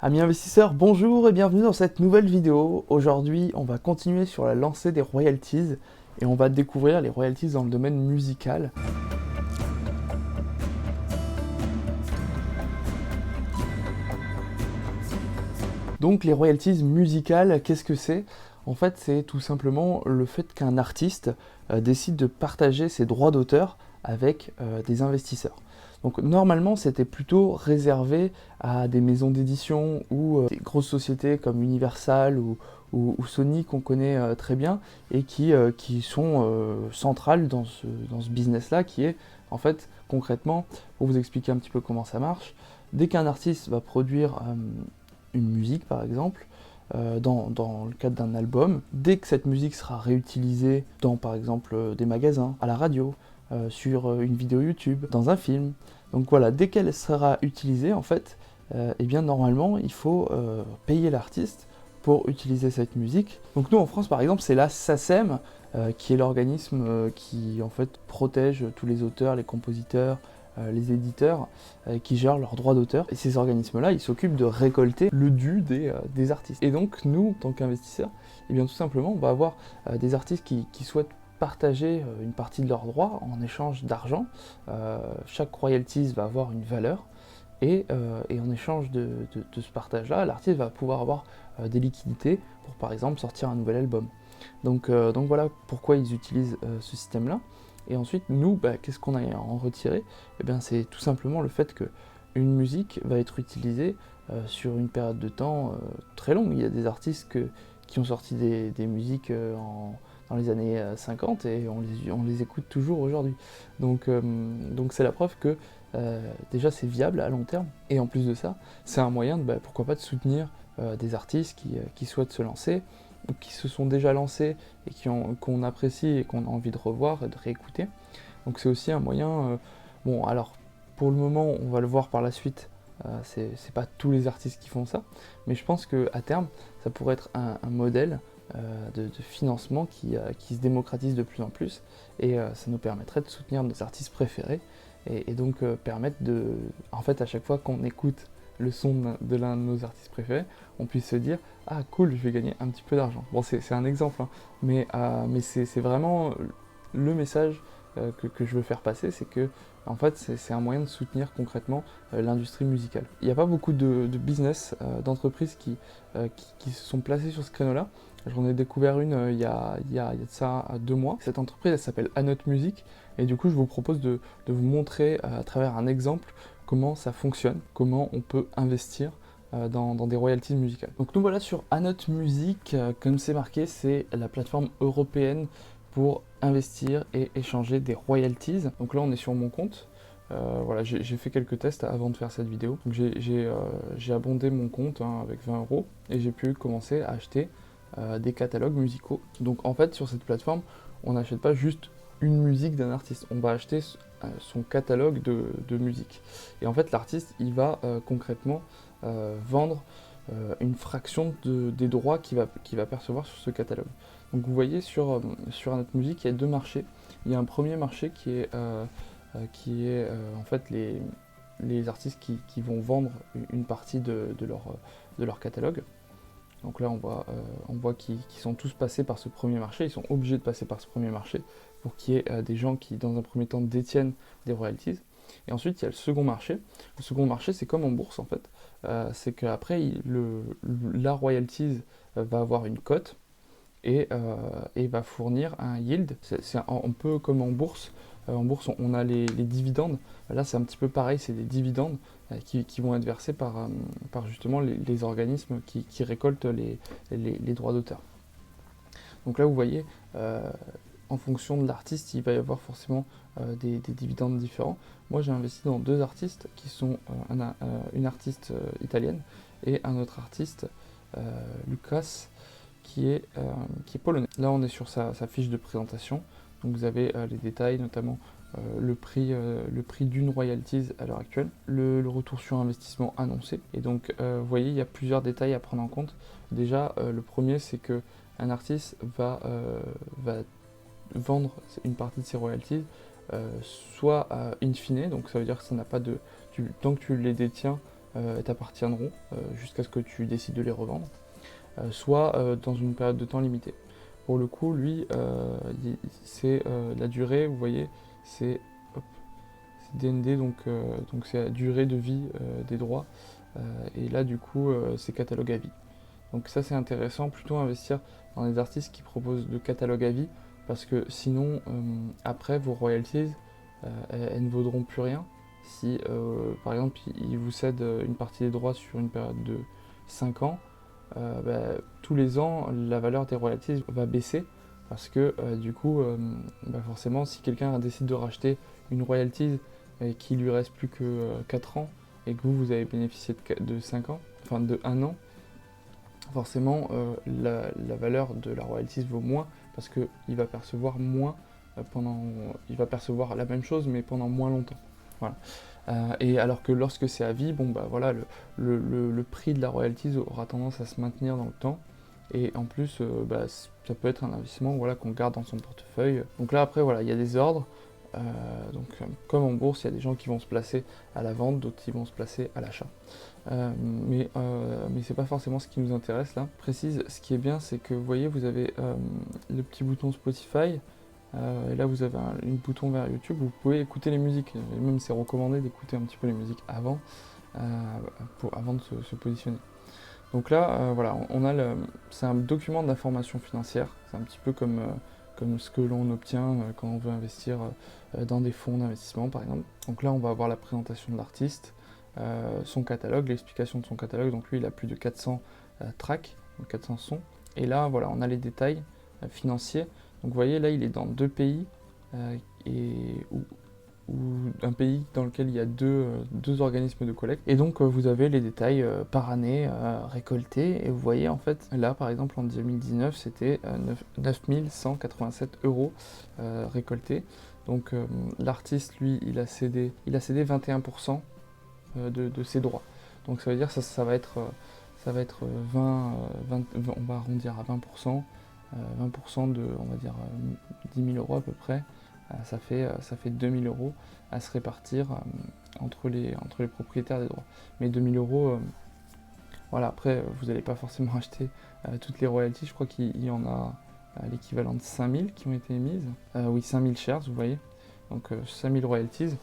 Amis investisseurs, bonjour et bienvenue dans cette nouvelle vidéo. Aujourd'hui, on va continuer sur la lancée des royalties et on va découvrir les royalties dans le domaine musical. Donc les royalties musicales, qu'est-ce que c'est? En fait, c'est tout simplement le fait qu'un artiste décide de partager ses droits d'auteur avec des investisseurs. Donc normalement, c'était plutôt réservé à des maisons d'édition ou des grosses sociétés comme Universal ou Sony qu'on connaît très bien et qui sont centrales dans ce business-là qui est en fait concrètement, pour vous expliquer un petit peu comment ça marche, dès qu'un artiste va produire une musique par exemple, dans le cadre d'un album, dès que cette musique sera réutilisée dans par exemple des magasins, à la radio, sur une vidéo YouTube, dans un film, donc voilà, dès qu'elle sera utilisée en fait, eh bien normalement il faut payer l'artiste pour utiliser cette musique. Donc nous en France par exemple c'est la SACEM qui est l'organisme qui en fait protège tous les auteurs, les compositeurs, les éditeurs qui gèrent leurs droits d'auteur. Et ces organismes-là, ils s'occupent de récolter le dû des artistes. Et donc, nous, en tant qu'investisseurs, eh bien, tout simplement, on va avoir des artistes qui souhaitent partager une partie de leurs droits en échange d'argent. Chaque royalties va avoir une valeur. Et en échange de ce partage-là, l'artiste va pouvoir avoir des liquidités pour, par exemple, sortir un nouvel album. Donc voilà pourquoi ils utilisent ce système-là. Et ensuite, nous, qu'est-ce qu'on a à en retirer? Eh bien, c'est tout simplement le fait qu'une musique va être utilisée sur une période de temps très longue. Il y a des artistes qui ont sorti des musiques dans les années 50 et on les écoute toujours aujourd'hui. Donc c'est la preuve que déjà c'est viable à long terme. Et en plus de ça, c'est un moyen pourquoi pas de soutenir des artistes qui souhaitent se lancer, ou qui se sont déjà lancés et qu'on apprécie et qu'on a envie de revoir et de réécouter. Donc c'est aussi un moyen, bon alors pour le moment on va le voir par la suite, c'est pas tous les artistes qui font ça, mais je pense qu'à terme ça pourrait être un modèle de financement qui se démocratise de plus en plus et ça nous permettrait de soutenir nos artistes préférés et donc permettre de, en fait à chaque fois qu'on écoute le son de l'un de nos artistes préférés, on puisse se dire ah cool, je vais gagner un petit peu d'argent. Bon c'est un exemple, hein, mais c'est vraiment le message que je veux faire passer, c'est que en fait c'est un moyen de soutenir concrètement l'industrie musicale. Il n'y a pas beaucoup de business, d'entreprises qui se sont placées sur ce créneau-là. J'en ai découvert une il y a de ça 2 mois. Cette entreprise elle s'appelle Anote Music et du coup je vous propose de vous montrer à travers un exemple comment ça fonctionne, comment on peut investir dans des royalties musicales. Donc nous voilà sur Anote Music, comme c'est marqué, c'est la plateforme européenne pour investir et échanger des royalties. Donc là on est sur mon compte. Voilà, j'ai fait quelques tests avant de faire cette vidéo. Donc j'ai abondé mon compte avec 20 € et j'ai pu commencer à acheter des catalogues musicaux. Donc en fait sur cette plateforme, on n'achète pas juste une musique d'un artiste, on va acheter son catalogue de musique. Et en fait l'artiste il va concrètement vendre une fraction des droits qu'il va percevoir sur ce catalogue. Donc vous voyez sur notre musique il y a deux marchés. Il y a un premier marché qui est en fait les artistes qui vont vendre une partie de leur catalogue. Donc là, on voit qu'ils sont tous passés par ce premier marché, ils sont obligés de passer par ce premier marché pour qu'il y ait des gens qui, dans un premier temps, détiennent des royalties. Et ensuite, il y a le second marché. Le second marché, c'est comme en bourse, en fait. C'est qu'après, la royalties va avoir une cote et va fournir un yield. C'est un peu comme en bourse. En bourse, on a les dividendes. Là, c'est un petit peu pareil, c'est des dividendes qui vont être versés par justement les organismes qui récoltent les droits d'auteur. Donc là, vous voyez, en fonction de l'artiste, il va y avoir forcément des dividendes différents. Moi, j'ai investi dans deux artistes qui sont une artiste italienne et un autre artiste, Lucas, qui est polonais. Là, on est sur sa fiche de présentation. Donc vous avez les détails, notamment le prix d'une royalties à l'heure actuelle, le retour sur investissement annoncé. Et donc, vous voyez, il y a plusieurs détails à prendre en compte. Déjà, le premier, c'est que un artiste va vendre une partie de ses royalties, soit in fine, donc ça veut dire que ça n'a pas de... tant que tu les détiens, t'appartiendront jusqu'à ce que tu décides de les revendre, soit dans une période de temps limitée. Pour le coup, lui, c'est la durée, vous voyez, c'est DND, donc c'est la durée de vie des droits. Et là, du coup, c'est catalogue à vie. Donc ça, c'est intéressant, plutôt investir dans des artistes qui proposent de catalogue à vie, parce que sinon, après, vos royalties, elles ne vaudront plus rien. Si, par exemple, ils vous cèdent une partie des droits sur une période de 5 ans, tous les ans, la valeur des royalties va baisser, parce que du coup, forcément, si quelqu'un décide de racheter une royalties et qu'il lui reste plus que 4 ans, et que vous avez bénéficié de 5 ans, enfin de 1 an, forcément la valeur de la royalties vaut moins, parce qu'il va percevoir moins il va percevoir la même chose mais pendant moins longtemps. Voilà. Et alors que lorsque c'est à vie, voilà, le prix de la royalties aura tendance à se maintenir dans le temps. Et en plus, ça peut être un investissement, voilà, qu'on garde dans son portefeuille. Donc là, après, voilà, il y a des ordres. Comme en bourse, il y a des gens qui vont se placer à la vente, d'autres qui vont se placer à l'achat. Mais c'est pas forcément ce qui nous intéresse là. Je précise, ce qui est bien, c'est que vous voyez, vous avez le petit bouton Spotify. Et là, vous avez un bouton vers YouTube où vous pouvez écouter les musiques. Et même, c'est recommandé d'écouter un petit peu les musiques avant de se positionner. Donc là, voilà, c'est un document d'information financière. C'est un petit peu comme ce que l'on obtient quand on veut investir dans des fonds d'investissement, par exemple. Donc là, on va avoir la présentation de l'artiste, son catalogue, l'explication de son catalogue. Donc lui, il a plus de 400 tracks, donc 400 sons. Et là, voilà, on a les détails financiers. Donc vous voyez, là, il est dans 2 pays, ou un pays dans lequel il y a deux organismes de collecte. Et donc vous avez les détails par année récoltés. Et vous voyez, en fait, là, par exemple, en 2019, c'était 9 187 euros récoltés. Donc l'artiste, lui, il a cédé 21% de ses droits. Donc ça veut dire que ça va être 20, on va arrondir à 20%, 20% de, on va dire, 10 000 euros à peu près. Ça fait 2 000 euros à se répartir entre les propriétaires des droits. Mais 2 000 euros, voilà, après, vous n'allez pas forcément acheter toutes les royalties. Je crois qu'il y en a l'équivalent de 5 000 qui ont été émises. Oui, 5 000 shares, vous voyez. Donc 5 000 royalties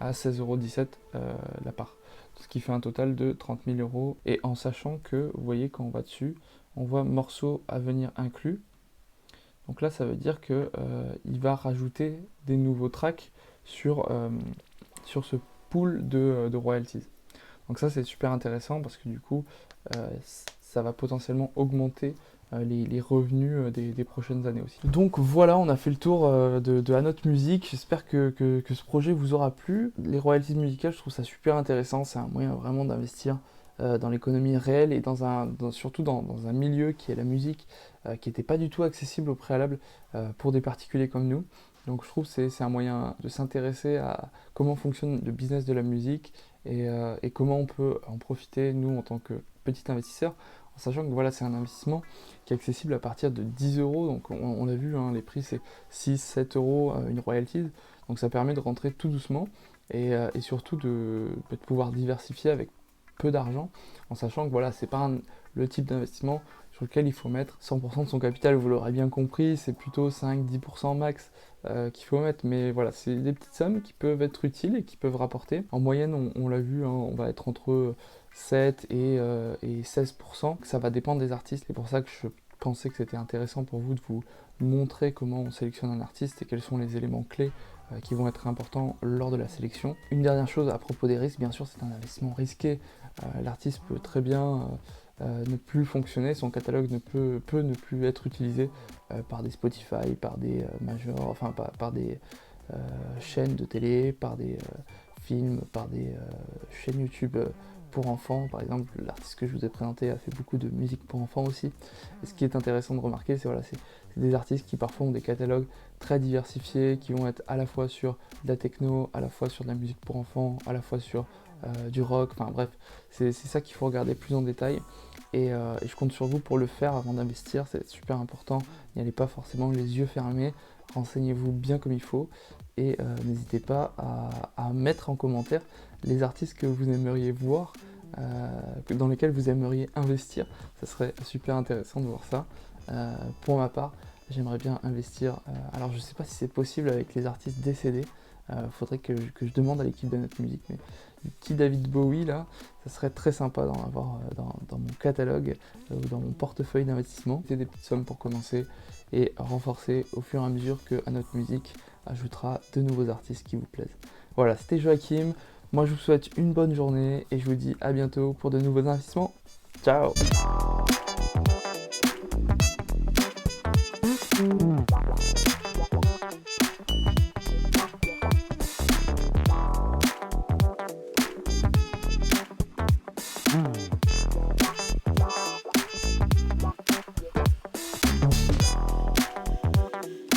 à 16,17 € la part. Ce qui fait un total de 30 000 euros. Et en sachant que, vous voyez, quand on va dessus, on voit morceaux à venir inclus. Donc là, ça veut dire qu'il va rajouter des nouveaux tracks sur ce pool de royalties. Donc ça, c'est super intéressant parce que du coup, ça va potentiellement augmenter les revenus des prochaines années aussi. Donc voilà, on a fait le tour de la note musique. J'espère que ce projet vous aura plu. Les royalties musicales, je trouve ça super intéressant. C'est un moyen vraiment d'investir dans l'économie réelle et surtout dans un milieu qui est la musique, qui n'était pas du tout accessible au préalable pour des particuliers comme nous. Donc je trouve que c'est un moyen de s'intéresser à comment fonctionne le business de la musique et comment on peut en profiter, nous, en tant que petits investisseurs, en sachant que voilà, c'est un investissement qui est accessible à partir de 10 euros. Donc on a vu, hein, les prix, c'est 6-7 euros une royalties. Donc ça permet de rentrer tout doucement et surtout de pouvoir diversifier avec peu d'argent, en sachant que voilà, c'est pas le type d'investissement sur lequel il faut mettre 100% de son capital, vous l'aurez bien compris, c'est plutôt 5-10% max qu'il faut mettre, mais voilà, c'est des petites sommes qui peuvent être utiles et qui peuvent rapporter. En moyenne, on l'a vu, hein, on va être entre 7 et 16%, ça va dépendre des artistes, c'est pour ça que je pensais que c'était intéressant pour vous de vous montrer comment on sélectionne un artiste et quels sont les éléments clés qui vont être importants lors de la sélection. Une dernière chose à propos des risques, bien sûr, c'est un investissement risqué. L'artiste peut très bien ne plus fonctionner, son catalogue peut ne plus être utilisé par des Spotify, par des majors, enfin par des chaînes de télé, par des films, par des chaînes YouTube pour enfants. Par exemple, l'artiste que je vous ai présenté a fait beaucoup de musique pour enfants aussi. Et ce qui est intéressant de remarquer, c'est des artistes qui parfois ont des catalogues très diversifiés, qui vont être à la fois sur de la techno, à la fois sur de la musique pour enfants, à la fois sur du rock, enfin bref, c'est ça qu'il faut regarder plus en détail. Et je compte sur vous pour le faire avant d'investir, c'est super important. N'y allez pas forcément les yeux fermés, renseignez-vous bien comme il faut. Et n'hésitez pas à mettre en commentaire les artistes que vous aimeriez voir dans lesquels vous aimeriez investir. Ça serait super intéressant de voir ça. Pour ma part, j'aimerais bien investir, alors je ne sais pas si c'est possible avec les artistes décédés, faudrait que je demande à l'équipe de notre musique, mais du petit David Bowie là, ça serait très sympa d'en avoir dans mon catalogue ou dans mon portefeuille d'investissement. C'est des petites sommes pour commencer et renforcer au fur et à mesure que à notre musique ajoutera de nouveaux artistes qui vous plaisent. Voilà, c'était Joachim. Moi je vous souhaite une bonne journée et je vous dis à bientôt pour de nouveaux investissements. Ciao!